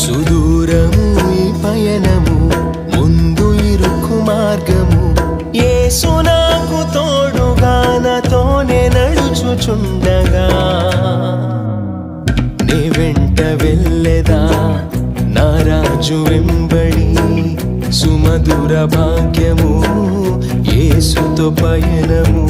సుదూరము ఈ పయనము, ముందు ఇరుకు మార్గము. యేసు నాకు తోడుగా నాతోనే నడుచుచుండగా, నే వెంట వెళ్ళెదా నా రాజు వెంబడి. సుమధుర భాగ్యము యేసుతో పయనము.